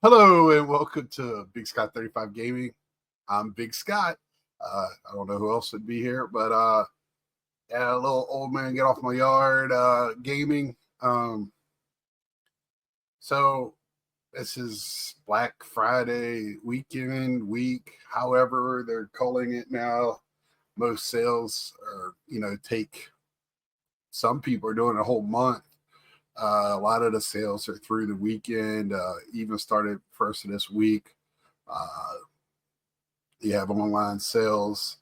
Hello and welcome to Big Scott 35 Gaming. I'm Big Scott. I don't know who else would be here, but yeah, a little old man get off my yard gaming. So this is Black Friday week, however they're calling it now. Most sales are, take some people are doing a whole month. A lot of the sales are through the weekend, even started first of this week. Uh, you have online sales.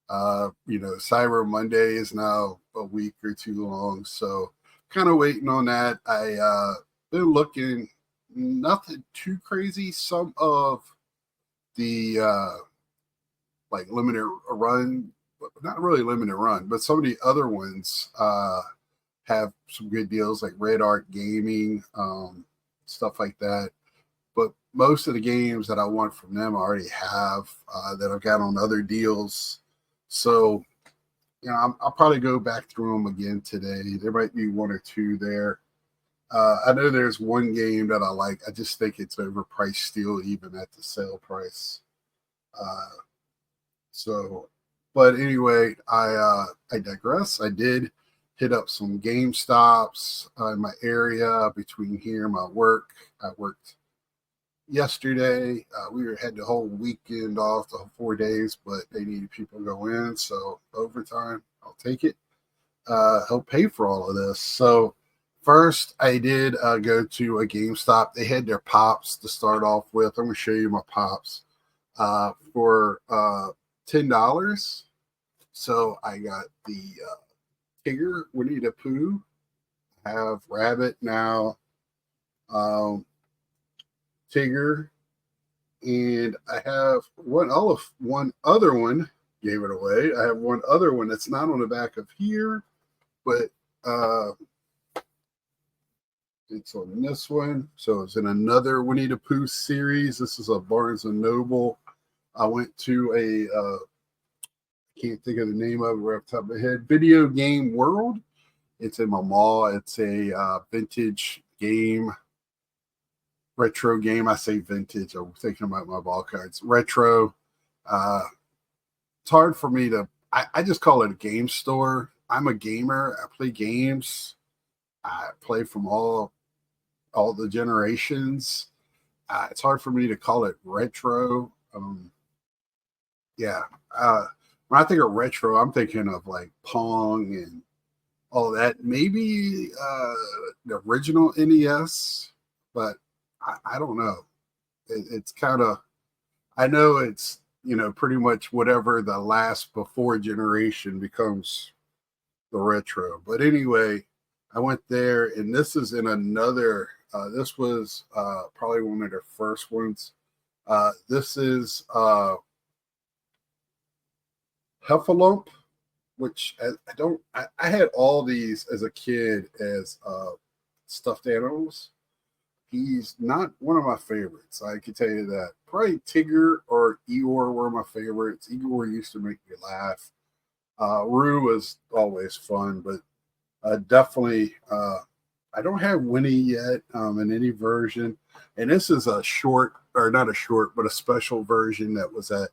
Cyber Monday is now a week or two long. So kind of waiting on that. I been looking, nothing too crazy. Some of the like limited run, not really limited run, but some of the other ones have some good deals like Red Art Gaming, stuff like that. But most of the games that I want from them I already have that I've got on other deals. So, I'll probably go back through them again today. There might be one or two there. I know there's one game that I like. I just think it's overpriced still, even at the sale price. Uh, but anyway, I digress. I did hit up some GameStops in my area between here and my work. I worked yesterday. We had the whole weekend off, the 4 days, but they needed people to go in. So overtime, I'll take it. Help pay for all of this. So first, I did go to a GameStop. They had their pops to start off with. I'm going to show you my pops for $10. So I got the Tigger, Winnie the Pooh. I have Rabbit now. Tigger, and I have one other one. Gave it away. I have one other one that's not on the back of here, but it's on this one. So it's in another Winnie the Pooh series. This is a Barnes and Noble. I went to I can't think of the name of it right off the top of my head. Video Game World. It's in my mall. It's a vintage game. Retro game. I say vintage. I'm thinking about my ball cards. Retro. It's hard for me to. I just call it a game store. I'm a gamer. I play games. I play from all the generations. It's hard for me to call it retro. Yeah. When I think of retro, I'm thinking of like Pong and all that. Maybe the original NES, but I don't know. It's kind of, I know it's, pretty much whatever the last before generation becomes the retro. But anyway, I went there, and this is in another, this was probably one of the first ones. This is Heffalump, which I had all these as a kid as stuffed animals. He's not one of my favorites. I can tell you that. Probably Tigger or Eeyore were my favorites. Eeyore used to make me laugh. Roo was always fun, but definitely, I don't have Winnie yet in any version. And this is a short, or not a short, but a special version that was at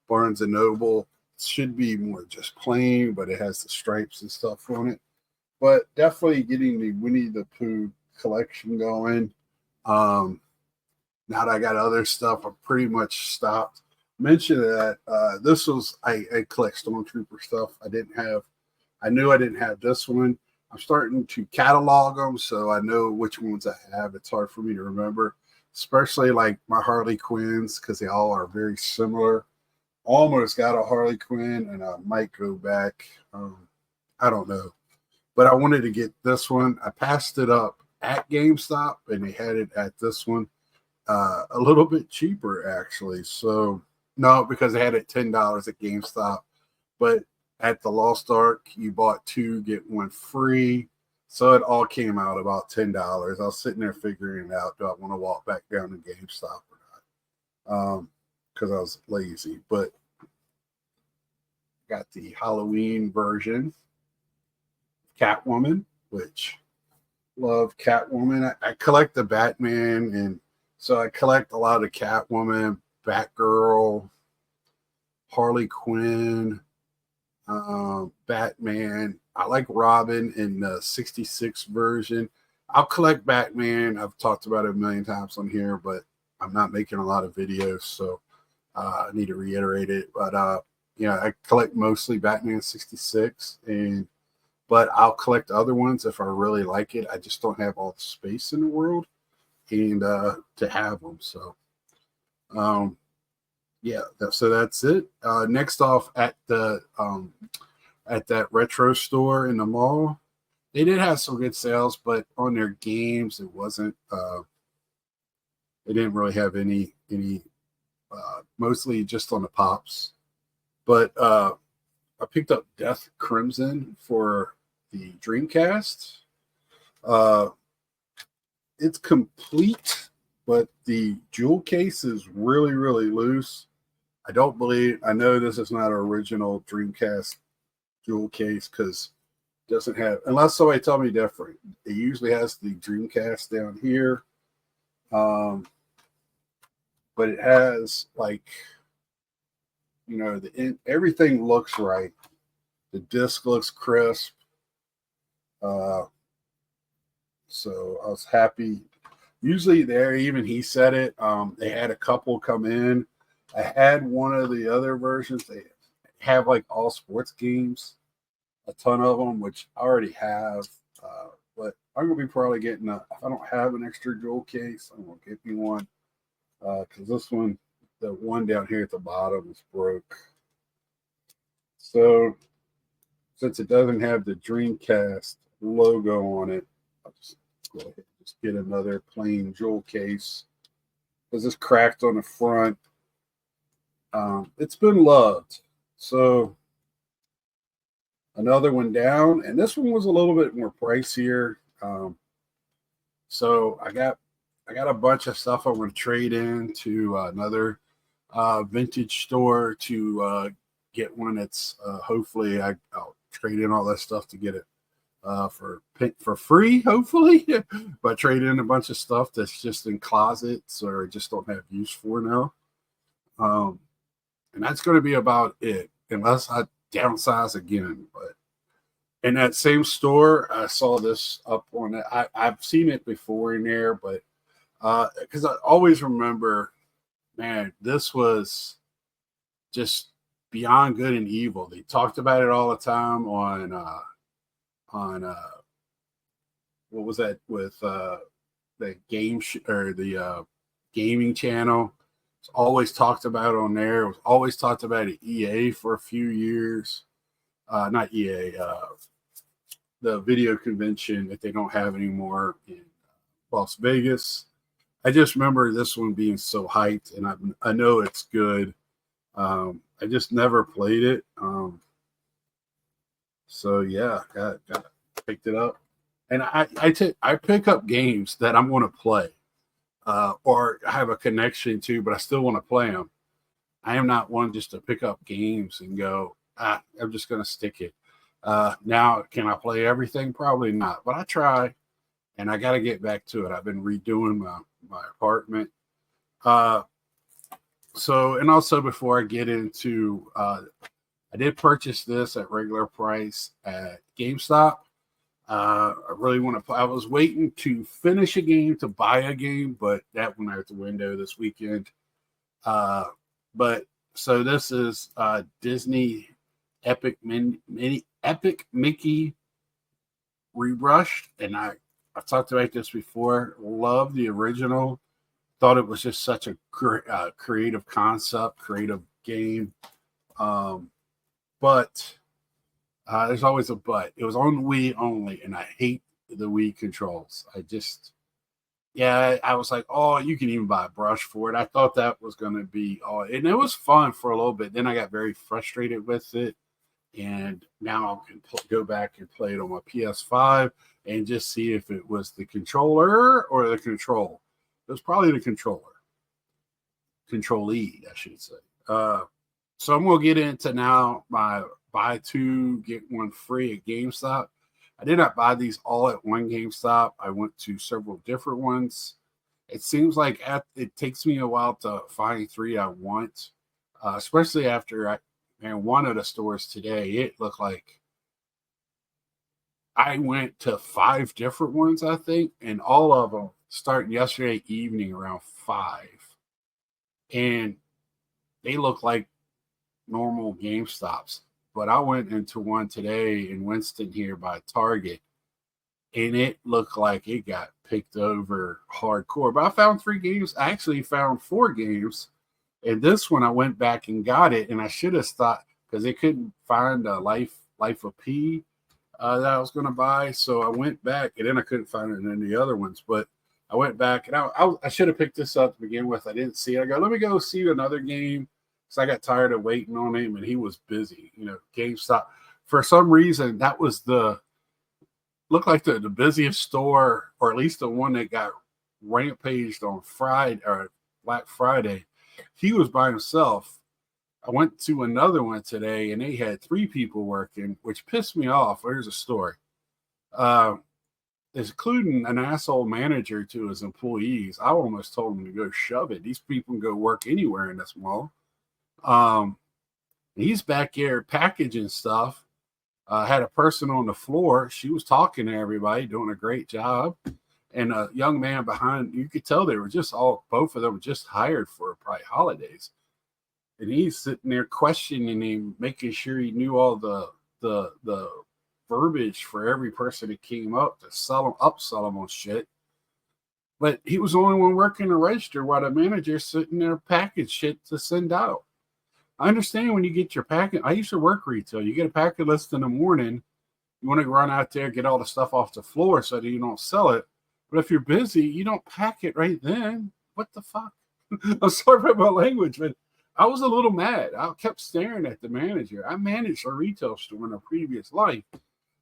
Barnes and Noble. It should be more just plain, but it has the stripes and stuff on it. But definitely getting the Winnie the Pooh collection going. Now that I got other stuff, I pretty much stopped. Mention that this was I collect Stormtrooper stuff. I knew I didn't have this one. I'm starting to catalog them, so I know which ones I have. It's hard for me to remember, especially like my Harley Quinns, because they all are very similar. Almost got a Harley Quinn, and I might go back. I don't know, but I wanted to get this one. I passed it up at GameStop, and they had it at this one a little bit cheaper, actually. So, no, because they had it $10 at GameStop, but at the Lost Ark, you bought two, get one free. So it all came out about $10. I was sitting there figuring it out. Do I want to walk back down to GameStop or not? Because I was lazy. But got the Halloween version, Catwoman, which love Catwoman. I collect the Batman and So I collect a lot of Catwoman, Batgirl, Harley Quinn, Batman. I like Robin in the 66 version. I'll collect Batman. I've talked about it a million times on here, but I'm not making a lot of videos, so I need to reiterate it. But I collect mostly Batman 66, but I'll collect other ones if I really like it. I just don't have all the space in the world and to have them. So so that's it. Next off, at that retro store in the mall, they did have some good sales, but on their games, it wasn't. They didn't really have any mostly just on the pops. But I picked up Death Crimson for the Dreamcast. It's complete, but the jewel case is really, really loose. I know this is not an original Dreamcast jewel case because it doesn't have, unless somebody tell me different. It usually has the Dreamcast down here. But it has everything looks right. The disc looks crisp. So I was happy. Usually there, even he said it. They had a couple come in. I had one of the other versions. They have all sports games, a ton of them, which I already have. But I'm gonna be probably getting if I don't have an extra jewel case, I'm gonna get me one. Because this one, the one down here at the bottom is broke. So since it doesn't have the Dreamcast logo on it, I'll just go ahead and just get another plain jewel case because it's cracked on the front. It's been loved. So another one down, and this one was a little bit more pricier. So I got a bunch of stuff I'm going to trade in to another vintage store to get one that's hopefully I'll trade in all that stuff to get it for free, hopefully. But trade in a bunch of stuff that's just in closets or just don't have use for now. And that's going to be about it, unless I downsize again. But in that same store, I saw this up on it. I've seen it before in there, but because I always remember, man, this was just beyond good and evil. They talked about it all the time on what was that with the or the gaming channel. It's always talked about on there. It was always talked about at EA for a few years. Not EA, the video convention that they don't have anymore in Las Vegas. I just remember this one being so hyped, and I know it's good. I just never played it. So yeah, got picked it up, and I pick up games that I'm going to play, or I have a connection to, but I still want to play them. I am not one just to pick up games and go, I'm just going to stick it. Now, can I play everything? Probably not, but I try, and I got to get back to it. I've been redoing my apartment. And also before I get into, I did purchase this at regular price at GameStop. I really want to play. I was waiting to finish a game to buy a game, but that went out the window this weekend. But so this is Disney Epic Mickey rebrushed, and I've talked about this before. Love the original. Thought it was just such a creative concept, creative game. But there's always a but. It was on Wii only, and I hate the Wii controls. I was like, oh, you can even buy a brush for it. I thought that was going to be and it was fun for a little bit. Then I got very frustrated with it, and now I can go back and play it on my PS5 and just see if it was the controller or the control. It was probably the controllee, I should say. So I'm going to get into now my buy two, get one free at GameStop. I did not buy these all at one GameStop. I went to several different ones. it seems like it takes me a while to find three I want, especially after and one of the stores today, it looked like I went to five different ones, I think, and all of them starting yesterday evening around 5. And they look like normal GameStops. But I went into one today in Winston here by Target, and it looked like it got picked over hardcore. But I found 3 games. I actually found 4 games. And this one I went back and got it, and I should have thought because they couldn't find a Life of P that I was going to buy. So I went back, and then I couldn't find it in any other ones. But I went back, and I should have picked this up to begin with. I didn't see it. I go, let me go see another game. So I got tired of waiting on him, and he was busy. GameStop. For some reason, that was looked like the busiest store, or at least the one that got rampaged on Friday or Black Friday. He was by himself. I went to another one today, and they had 3 people working, which pissed me off. Here's a story. Including an asshole manager to his employees. I almost told him to go shove it. These people can go work anywhere in this mall. He's back there packaging stuff. Had a person on the floor. She was talking to everybody, doing a great job. And a young man behind, you could tell they were just both of them were just hired for probably holidays. And he's sitting there questioning him, making sure he knew all the verbiage for every person that came up to upsell him on shit. But he was the only one working the register while the manager's sitting there packaging shit to send out. I understand when you get your packet. I used to work retail. You get a packet list in the morning. You want to run out there, get all the stuff off the floor so that you don't sell it. But if you're busy, you don't pack it right then. What the fuck? I'm sorry about my language, but I was a little mad. I kept staring at the manager. I managed a retail store in a previous life.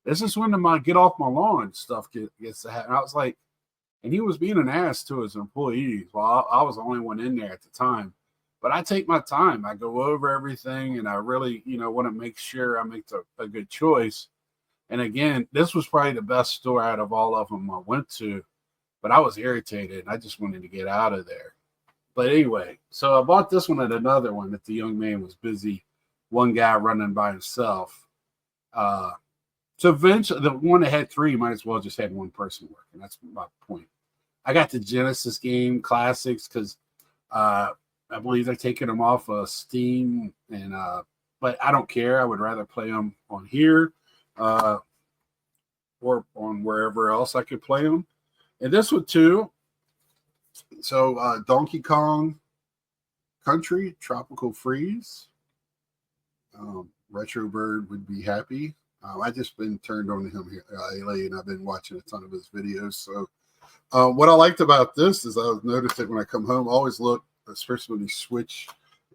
This is when my get off my lawn stuff gets to happen. I was like, and he was being an ass to his employees. Well, I was the only one in there at the time. But I take my time. I go over everything, and I really, want to make sure I make a good choice. And again, this was probably the best store out of all of them I went to. But I was irritated. I just wanted to get out of there. But anyway, so I bought this one at another one that the young man was busy. One guy running by himself. So eventually, the one that had 3 might as well just had one person working. That's my point. I got the Genesis game classics because I believe they're taking them off of Steam, and but I don't care. I would rather play them on here or on wherever else I could play them. And this one too. So Donkey Kong Country Tropical Freeze. Retro Bird would be happy. I just been turned on to him here lately, and I've been watching a ton of his videos. So what I liked about this is I noticed that when I come home, I always look, especially when you switch,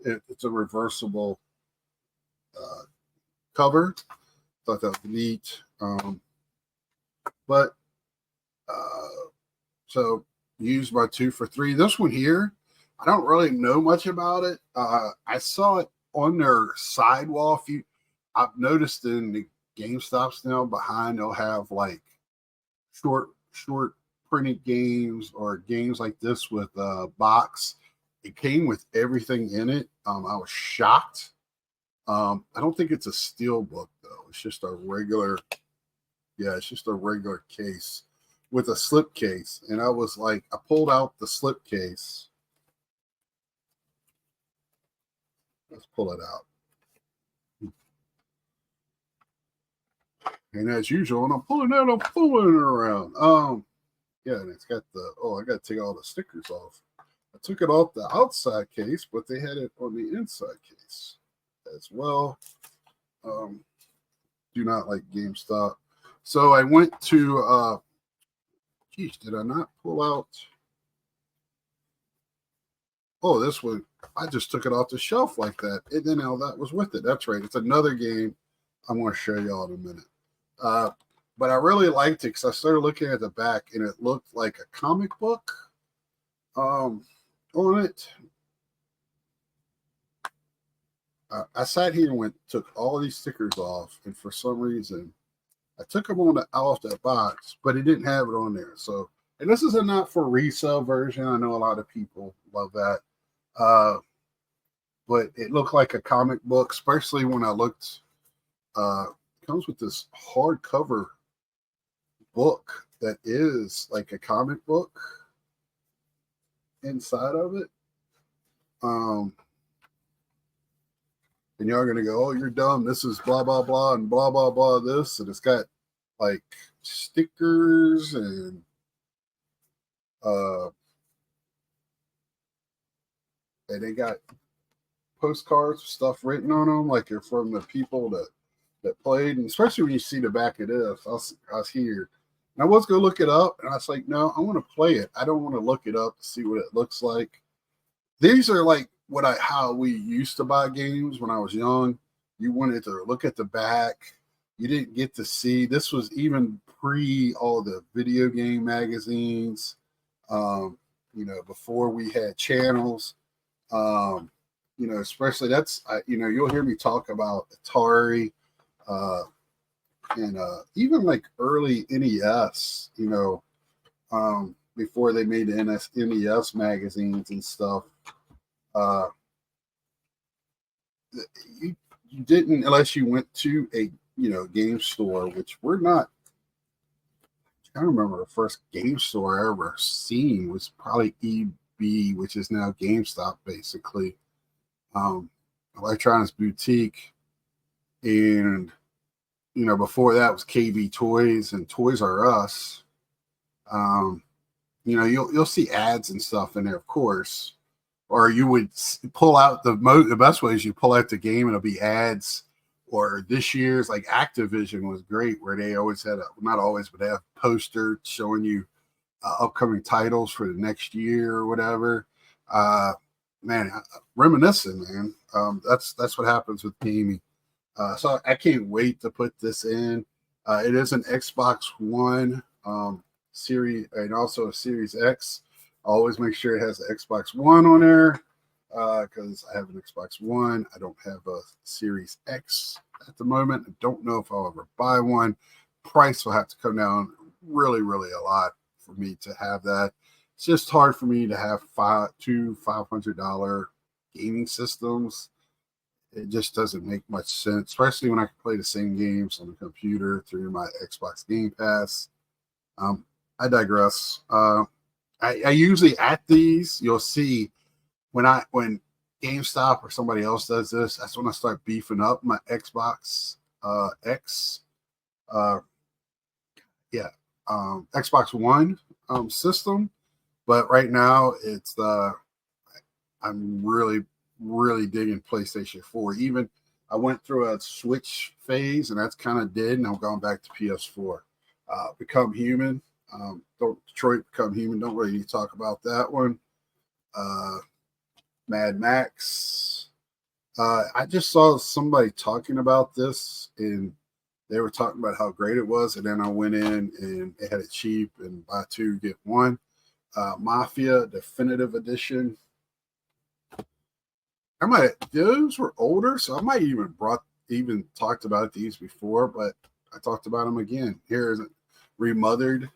it's a reversible cover. Thought that was neat. So used my 2 for $3. This one here, I don't really know much about it. I saw it on their sidewall. I've noticed in the GameStops now behind, they'll have like short printed games or games like this with a box. It came with everything in it. I was shocked. I don't think it's a steel book though. It's just a regular case with a slip case. And I was like, I pulled out the slip case. Let's pull it out. And as usual, when I'm pulling out, I'm fooling it around. Yeah, and it's got I got to take all the stickers off. I took it off the outside case, but they had it on the inside case as well. Do not like GameStop. So I went to, did I not pull out? Oh, this one, I just took it off the shelf like that. And then all that was with it. That's right. It's another game I'm going to show y'all in a minute. But I really liked it because I started looking at the back and it looked like a comic book on it. I sat here and took all of these stickers off, and for some reason, I took them off that box, but it didn't have it on there. So And this is a not for resale version. I know a lot of people love that. Uh, but it looked like a comic book, especially when I looked. It comes with this hardcover book that is like a comic book inside of it. And y'all are gonna go, oh, you're dumb. This is blah blah blah and blah blah blah. This and it's got like stickers and uh, and they got postcards, stuff written on them, like they're from the people that played. And especially when you see the back of this, I was here. And I was gonna look it up, and I was like, no, I want to play it. I don't want to look it up to see what it looks like. These are like how we used to buy games when I was young. You wanted to look at the back. You didn't get to see. This was even pre all the video game magazines. Before we had channels. Especially you'll hear me talk about Atari, and even like early NES. Before they made the NES magazines and stuff. You didn't, unless you went to a game store, which we're not. I remember the first game store I ever seen was probably EB, which is now GameStop, basically. Electronics Boutique, and before that was KB Toys and Toys R Us. You'll see ads and stuff in there, of course. Or you would pull out the best way is you pull out the game and it'll be ads. Or this year's like Activision was great, where they always had not always, but they have a poster showing you upcoming titles for the next year or whatever. Reminiscing, man. That's what happens with gaming. So I can't wait to put this in. It is an Xbox One series and also a Series X. I always make sure it has the Xbox One on there because I have an Xbox One. I don't have a Series X at the moment. I don't know if I'll ever buy one. Price will have to come down really, really a lot for me to have that. It's just hard for me to have two $500 gaming systems. It just doesn't make much sense, especially when I can play the same games on the computer through my Xbox Game Pass. I digress. I usually at these, you'll see when GameStop or somebody else does this, that's when I start beefing up my Xbox X. Xbox One system. But right now, I'm really, really digging PlayStation 4. Even I went through a Switch phase, and that's kind of dead, and I'm going back to PS4. Become Human. Detroit Become Human. Don't really need to talk about that one. Mad Max. I just saw somebody talking about this, and they were talking about how great it was, and then I went in and they had it cheap and buy two get one. Mafia Definitive Edition. Those were older, so I might even talked about these before, but I talked about them again. Here is it, Remothered.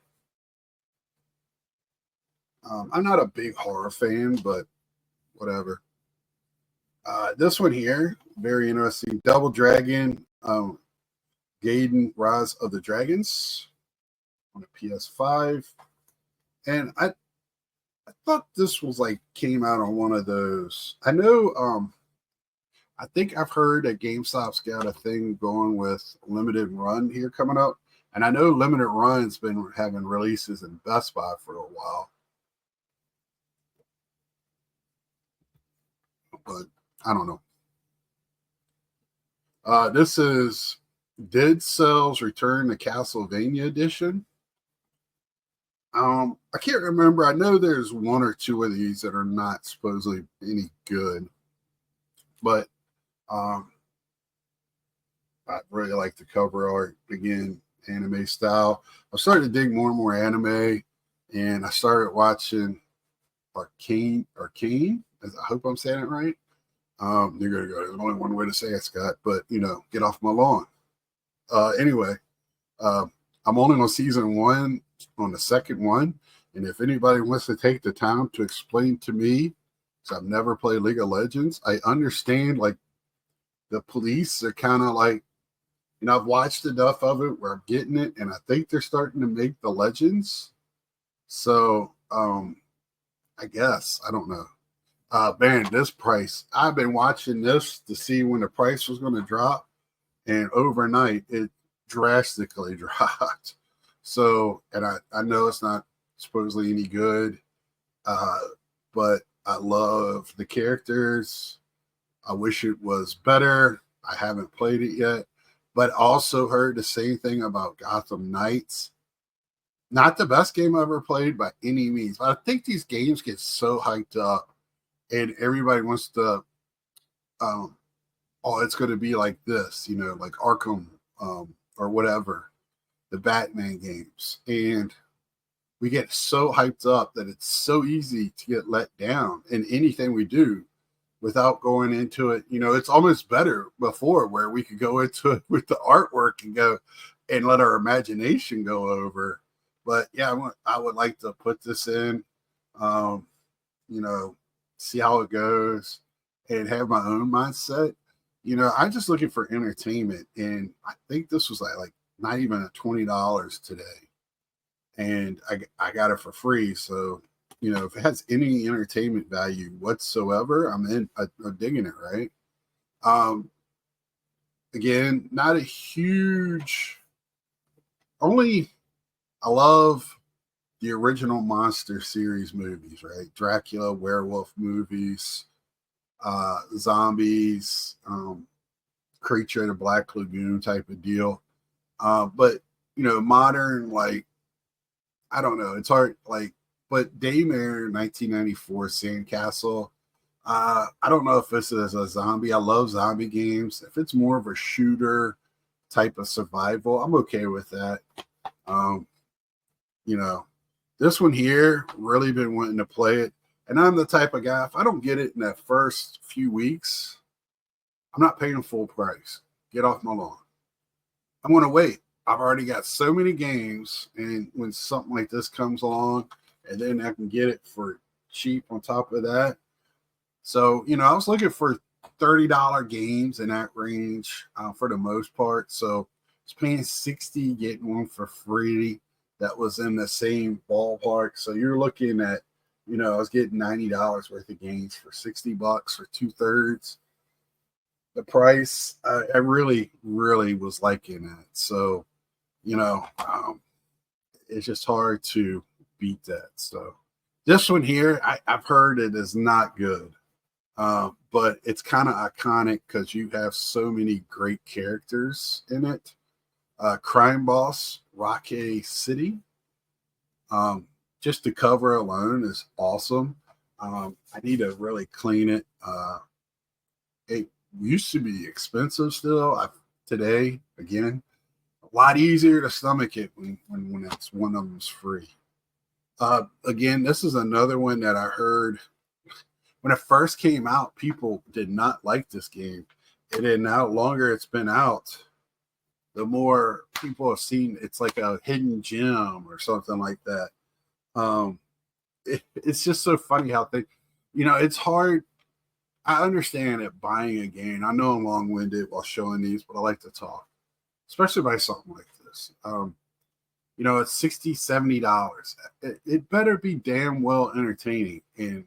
I'm not a big horror fan, but whatever. This one here, very interesting. Double Dragon, Gaiden Rise of the Dragons on the PS5. And I thought this was came out on one of those. I know, I think I've heard that GameStop's got a thing going with Limited Run here coming up. And I know Limited Run's been having releases in Best Buy for a while. But I don't know. This is Dead Cells Return to Castlevania Edition. I can't remember. I know there's one or two of these that are not supposedly any good, but I really like the cover art. Again, anime style. I'm starting to dig more and more anime, and I started watching Arcane. I hope I'm saying it right. You're gonna go. There's only one way to say it, Scott. But get off my lawn. Anyway, I'm only on season 1, on the second one, And if anybody wants to take the time to explain to me, because I've never played League of Legends, I understand like the police are kind of like, I've watched enough of it where I'm getting it, and I think they're starting to make the Legends. So I guess I don't know. Man, this price, I've been watching this to see when the price was going to drop, and overnight it drastically dropped. So, and I know it's not supposedly any good, but I love the characters. I wish it was better. I haven't played it yet, but also heard the same thing about Gotham Knights. Not the best game I ever played by any means, but I think these games get so hyped up and everybody wants to, um, oh, it's going to be like this, like Arkham or whatever, the Batman games. And we get so hyped up that it's so easy to get let down in anything we do without going into it. It's almost better before where we could go into it with the artwork and go and let our imagination go over. But yeah, I would like to put this in, you know, see how it goes and have my own mindset. I'm just looking for entertainment. And I think this was like not even $20 today. And I got it for free. So, if it has any entertainment value whatsoever, I'm digging it, right? Again, not a huge, only I love the original monster series movies, right? Dracula, werewolf movies, zombies, Creature in the Black Lagoon type of deal. But modern, like, I don't know, it's hard, like, but Daymare 1994 Sandcastle. I don't know if this is a zombie. I love zombie games. If it's more of a shooter type of survival, I'm okay with that. Um, this one here, really been wanting to play it. And I'm the type of guy, if I don't get it in that first few weeks, I'm not paying full price. Get off my lawn. I'm going to wait. I've already got so many games. And when something like this comes along, and then I can get it for cheap on top of that. So, I was looking for $30 games in that range for the most part. So I was paying $60, getting one for free that was in the same ballpark. So you're looking at, I was getting $90 worth of games for $60 for 2/3 the price. I really, really was liking that. So, it's just hard to beat that. So this one here, I've heard it is not good. But it's kind of iconic because you have so many great characters in it. Crime Boss, Rocky City. Just the cover alone is awesome. I need to really clean it. It used to be expensive still. Today, again, a lot easier to stomach it when it's one of them's free. Again, this is another one that I heard when it first came out, people did not like this game. And then now longer it's been out, the more people have seen it's like a hidden gem or something like that. It's just so funny how it's hard. I understand it buying a game. I know I'm long-winded while showing these, but I like to talk, especially by something like this. It's $60, $70. It better be damn well entertaining. And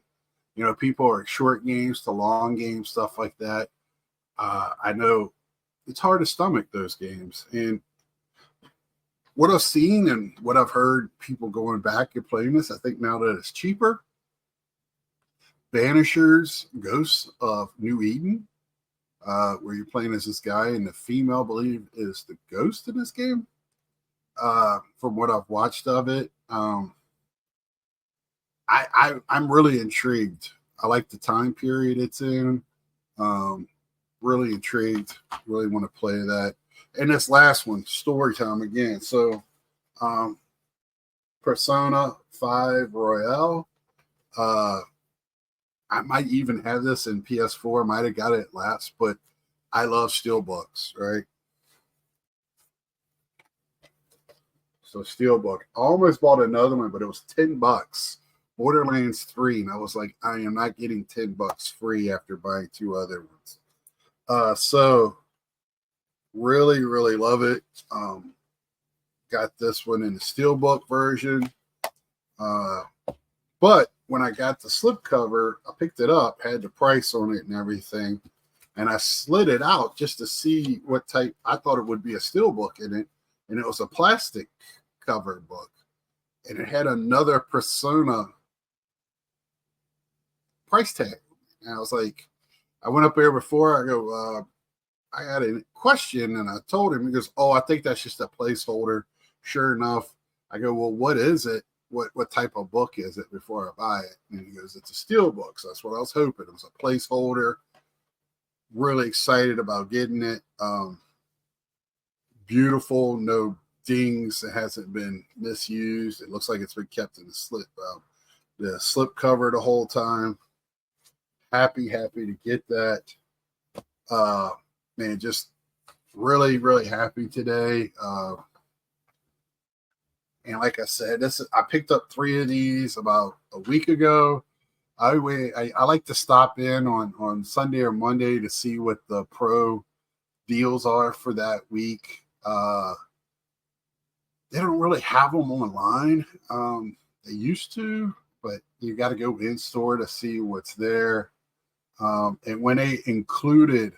people are short games to long games, stuff like that. I know it's hard to stomach those games. And what I've seen and what I've heard people going back and playing this, I think now that it's cheaper, Banishers, Ghosts of New Eden, where you're playing as this guy and the female, I believe, is the ghost in this game. From what I've watched of it, I'm really intrigued. I like the time period it's in. Really intrigued. Really want to play that. And this last one, story time again. So, Persona 5 Royale. I might even have this in PS4. Might have got it last, but I love steelbooks, right? So Steelbook. I almost bought another one, but it was $10. Borderlands 3, and I was like, I am not getting $10 free after buying 2 other ones. So really, really love it. Got this one in the Steelbook version. But when I got the slipcover, I picked it up, had the price on it and everything, and I slid it out just to see what type. I thought it would be a Steelbook in it, and it was a plastic covered book, and it had another Persona price tag. And I was like, I went up there before. I go, I had a question, and I told him. He goes, "Oh, I think that's just a placeholder." Sure enough, I go, "Well, what is it? What type of book is it?" Before I buy it, and he goes, "It's a steel book." So that's what I was hoping. It was a placeholder. Really excited about getting it. Beautiful, no dings. It hasn't been misused. It looks like it's been kept in the slip cover the whole time. Happy to get that. Man, just really happy today. And like I said, I picked up 3 of these about a week ago. I like to stop in on Sunday or Monday to see what the pro deals are for that week. They don't really have them online. They used to, but you got to go in store to see what's there. And when they included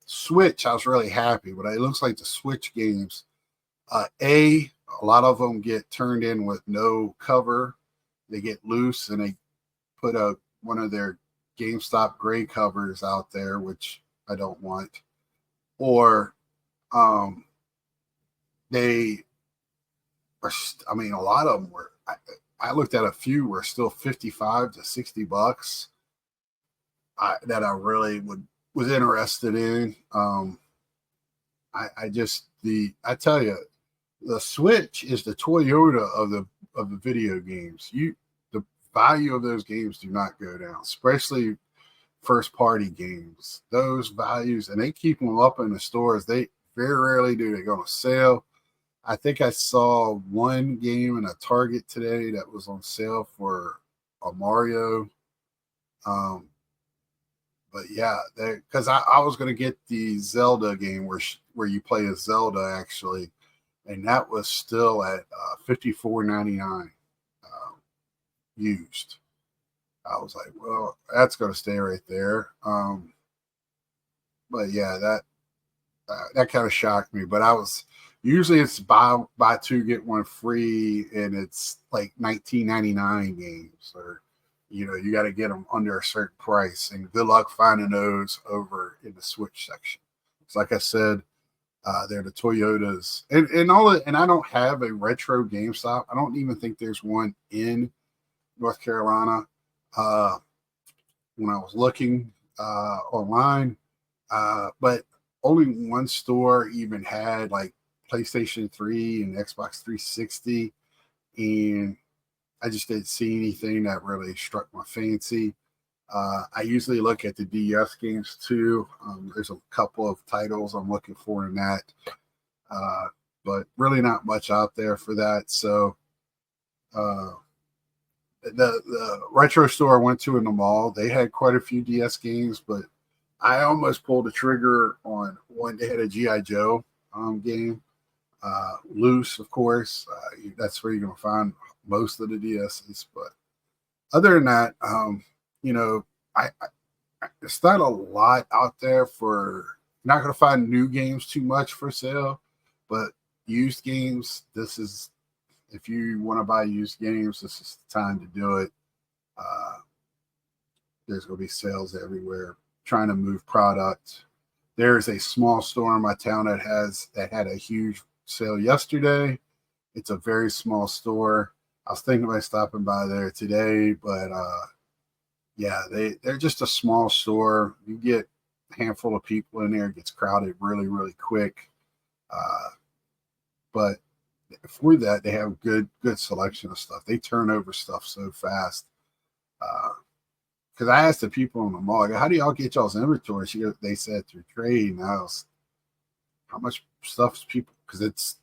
Switch, I was really happy. But it looks like the Switch games, a lot of them get turned in with no cover. They get loose and they put one of their GameStop gray covers out there, which I don't want. Or they are, I mean, a lot of them were, I looked at a few were still $55 to $60 that I really was interested in. I tell you, the Switch is the Toyota of the video games. The value of those games do not go down, especially first party games. Those values, and they keep them up in the stores. They very rarely do they go on sale. I think I saw one game in a Target today that was on sale for a Mario. But yeah, because I was going to get the Zelda game where you play as Zelda actually, and that was still at $54.99 used. I was like, well, that's going to stay right there. But yeah, that kind of shocked me. But usually it's buy 2 get 1 free, and it's like $19.99 games, or you got to get them under a certain price. And good luck finding those over in the Switch section. It's like I said, they're the Toyotas, and all that. And I don't have a retro GameStop. I don't even think there's one in North Carolina. When I was looking online, but only one store even had like PlayStation 3 and Xbox 360, and I just didn't see anything that really struck my fancy. I usually look at the DS games too. There's a couple of titles I'm looking for in that, but really not much out there for that. So the retro store I went to in the mall, they had quite a few DS games, but I almost pulled the trigger on one. They had a G.I. Joe game. Loose, of course. That's where you're going to find most of the DSs. But other than that, it's not a lot out there for. You're not going to find new games too much for sale, but used games. If you want to buy used games, this is the time to do it. There's going to be sales everywhere. Trying to move product. There is a small store in my town that had a huge sale yesterday. It's a very small store. I was thinking about stopping by there today, but yeah, they're just a small store. You get a handful of people in there, it gets crowded really quick. But for that, they have good selection of stuff. They turn over stuff so fast. Because I asked the people in the mall, I go, how do y'all get y'all's inventory? They said through trade. And I was, how much stuff people, because it's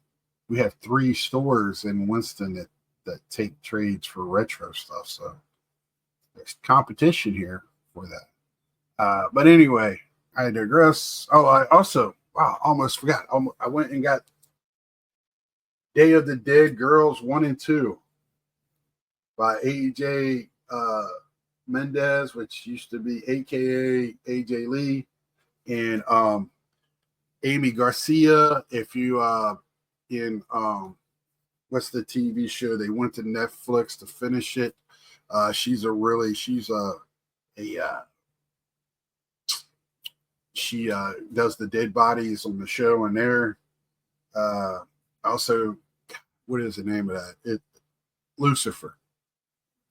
we have 3 stores in Winston that take trades for retro stuff. So there's competition here for that. But anyway, I digress. Oh, I also, wow, almost forgot. I went and got Day of the Dead Girls 1 and 2 by AJ Mendez, which used to be AKA AJ Lee, and Amy Garcia. If you in what's the TV show? They went to Netflix to finish it. She's a she does the dead bodies on the show, and there also, what is the name of that? Lucifer.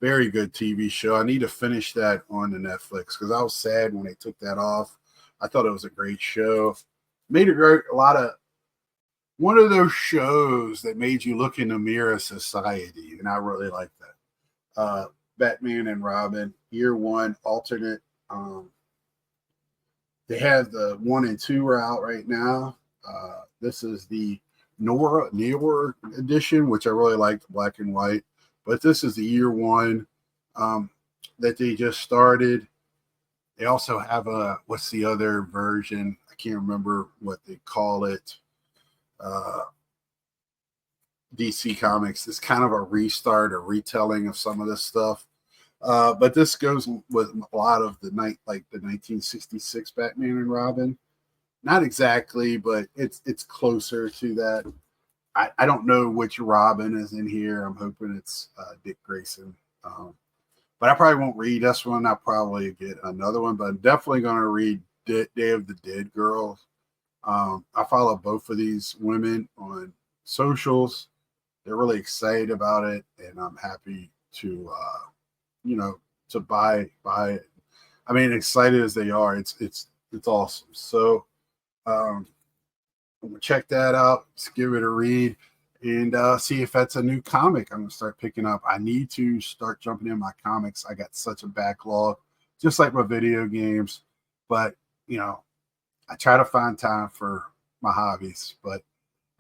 Very good TV show. I need to finish that on the Netflix because I was sad when they took that off. I thought it was a great show. Made a lot of one of those shows that made you look in the mirror of society, and I really like that. Batman and Robin, year 1, alternate. They have the 1 and 2 are out right now. This is the newer edition, which I really like, the black and white. But this is the year 1 that they just started. They also have what's the other version? I can't remember what they call it. DC Comics. It's kind of a restart, a retelling of some of this stuff. But this goes with a lot of the 1966 Batman and Robin. Not exactly, but it's closer to that. I don't know which Robin is in here. I'm hoping it's Dick Grayson. But I probably won't read this one. I'll probably get another one, but I'm definitely going to read Day of the Dead Girls. I follow both of these women on socials. They're really excited about it, and I'm happy to to buy it. I mean, excited as they are, it's awesome. So I'm gonna check that out. Let's give it a read and see if that's a new comic I'm gonna start picking up. I need to start jumping in my comics. I got such a backlog, just like my video games. But I try to find time for my hobbies. But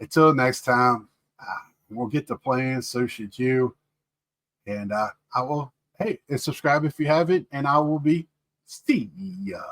until next time, we'll get to playing. So should you. And I will, hey, and subscribe if you haven't. And I will be see ya.